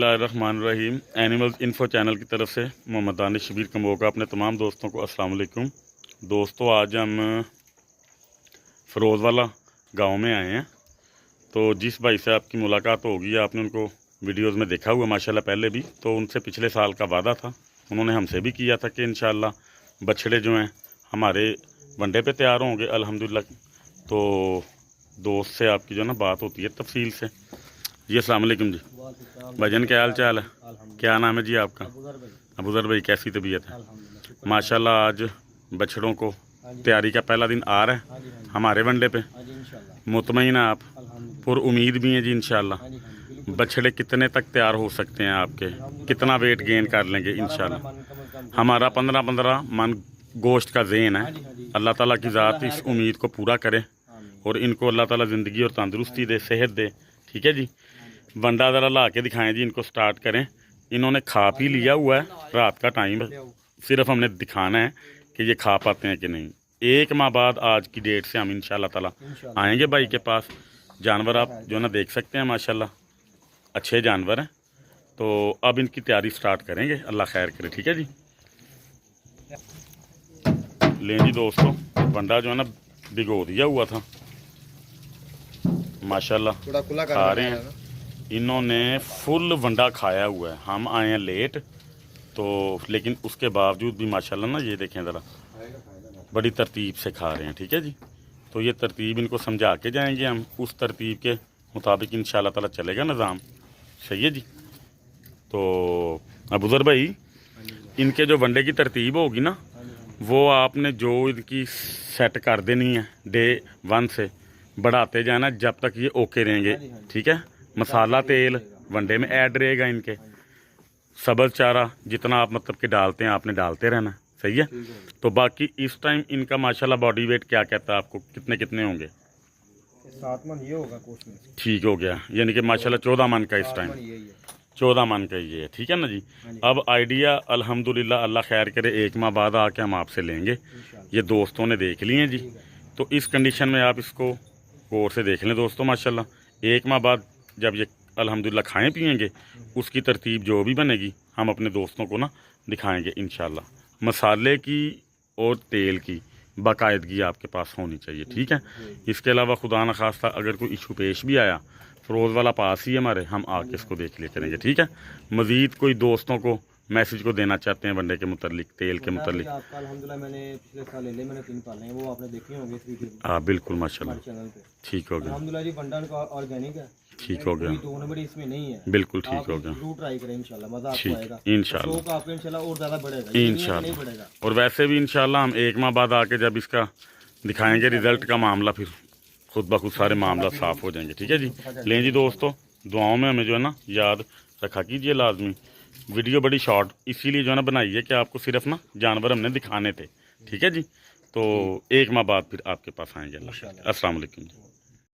बिस्मिल्लाहिर्रहमानिर्रहीम। Animals info channel की तरफ से मोहम्मद दानिश शबीर कम्बोका अपने तमाम दोस्तों को अस्सलाम वालेकुम। दोस्तों, आज हम फ़रोज़वाला गांव में आए हैं। तो जिस भाई से आपकी मुलाकात होगी, आपने उनको वीडियोस में देखा हुआ माशाल्लाह पहले भी, तो उनसे पिछले साल का वादा था, उन्होंने हमसे भी किया था कि इंशाअल्लाह बछड़े जो हैं हमारे वनडे पे तैयार होंगे अल्हम्दुलिल्लाह। तो दोस्त से आपकी जो ना बात होती है तफसील से। जी अस्सलाम वालेकुम जी भाईजान, क्या हाल चाल है? क्या नाम है जी आपका? अबूज़र भाई, कैसी तबीयत है? माशाल्लाह, आज बछड़ों को तैयारी का पहला दिन आ रहा है हमारे वनडे पे। मुतमईन है आप? पुर उम्मीद भी है जी इंशाल्लाह। बछड़े कितने तक तैयार हो सकते हैं आपके? कितना वेट गेन कर लेंगे इंशाल्लाह? हमारा 15 मन गोश्त का ज़ेन है। अल्लाह ताला की ज़ात इस उम्मीद को पूरा करे और इनको अल्लाह ताला ज़िंदगी और तंदुरुस्ती दे, सेहत दे। ठीक है जी। वंडा ज़रा ला के दिखाएं जी, इनको स्टार्ट करें। इन्होंने खा पी लिया हुआ है, रात का टाइम है, सिर्फ हमने दिखाना है कि ये खा पाते हैं कि नहीं। 1 माह बाद आज की डेट से हम इंशाल्लाह ताला आएंगे भाई के पास। जानवर आप जो ना देख सकते हैं माशाल्लाह, अच्छे जानवर हैं। तो अब इनकी तैयारी स्टार्ट करेंगे, अल्लाह खैर करे। ठीक है जी। लें जी दोस्तों, वंडा जो है ना भिगो दिया हुआ था, माशाल्लाह खा रहे हैं। इन्होंने फुल वंडा खाया हुआ है। हम आए हैं लेट तो, लेकिन उसके बावजूद भी माशाल्लाह ना, ये देखें ज़रा, बड़ी तरतीब से खा रहे हैं। ठीक है जी। तो ये तरतीब इनको समझा के जाएंगे हम, उस तरतीब के मुताबिक इंशाल्लाह ताला चलेगा निज़ाम। सही है जी। तो अबूज़र भाई, इनके जो वनडे की तरतीब होगी ना, वो आपने जो इनकी सेट कर देनी है डे 1 से, बढ़ाते जाना जब तक ये ओके रहेंगे। ठीक है। मसाला तेल वनडे में ऐड रहेगा इनके। सब्ज़ चारा जितना आप मतलब कि डालते हैं, आपने डालते रहना। सही है। तो बाकी इस टाइम इनका माशाल्लाह बॉडी वेट क्या कहता है आपको, कितने कितने होंगे? 7 मन ये होगा कोच में। ठीक हो गया, यानी कि माशाल्लाह 14 मन का इस टाइम, 14 मन का ये है। ठीक है ना जी। अब आइडिया अल्हम्दुलिल्लाह अल्लाह खैर करे 1 माह बाद आके हम आपसे लेंगे। ये दोस्तों ने देख लिए जी। तो इस कंडीशन में आप इसको गौर से देख लें दोस्तों। माशाल्लाह 1 माह बाद जब ये अल्हम्दुलिल्लाह खाएं पिएंगे, उसकी तरतीब जो भी बनेगी हम अपने दोस्तों को ना दिखाएंगे इंशाल्लाह। मसाले की और तेल की बाकायदगी आपके पास होनी चाहिए। ठीक है। इसके अलावा खुदा न खास्ता अगर कोई इशू पेश भी आया, फ़रोज़वाला पास ही हमारे, हम आके इसको देख लिया करेंगे। ठीक है। मज़ीद कोई दोस्तों को मैसेज को देना चाहते हैं वनडे के मुतालिक, तेल के मुतालिक? अल्हम्दुलिल्लाह मैंने पिछले साल ले मैंने 3 पाले हैं, वो आपने देखे होंगे। हाँ बिल्कुल माशाल्लाह, ठीक हो गया। अल्हम्दुलिल्लाह जी, वंडा का ऑर्गेनिक है, ठीक हो गया, 2 नंबर इसमें नहीं है। बिल्कुल ठीक हो गया। जरूर ट्राई करें इंशाल्लाह, मजा आपको आएगा इंशाल्लाह। शौक आपका इंशाल्लाह और ज़्यादा बढ़ेगा इंशाल्लाह। और वैसे भी इंशाल्लाह हम 1 माह बाद आके जब इसका दिखाएंगे रिजल्ट का मामला, फिर खुद ब खुद सारे मामला साफ़ हो जाएंगे। ठीक है जी। लें जी दोस्तों, दुआओं में हमें जो है ना याद रखा कीजिए लाजमी। वीडियो बड़ी शॉर्ट इसीलिए जो है ना बनाई है कि आपको सिर्फ ना जानवर हमने दिखाने थे। ठीक है जी। तो 1 माह बाद फिर आपके पास आएंगे। अस्सलाम वालेकुम।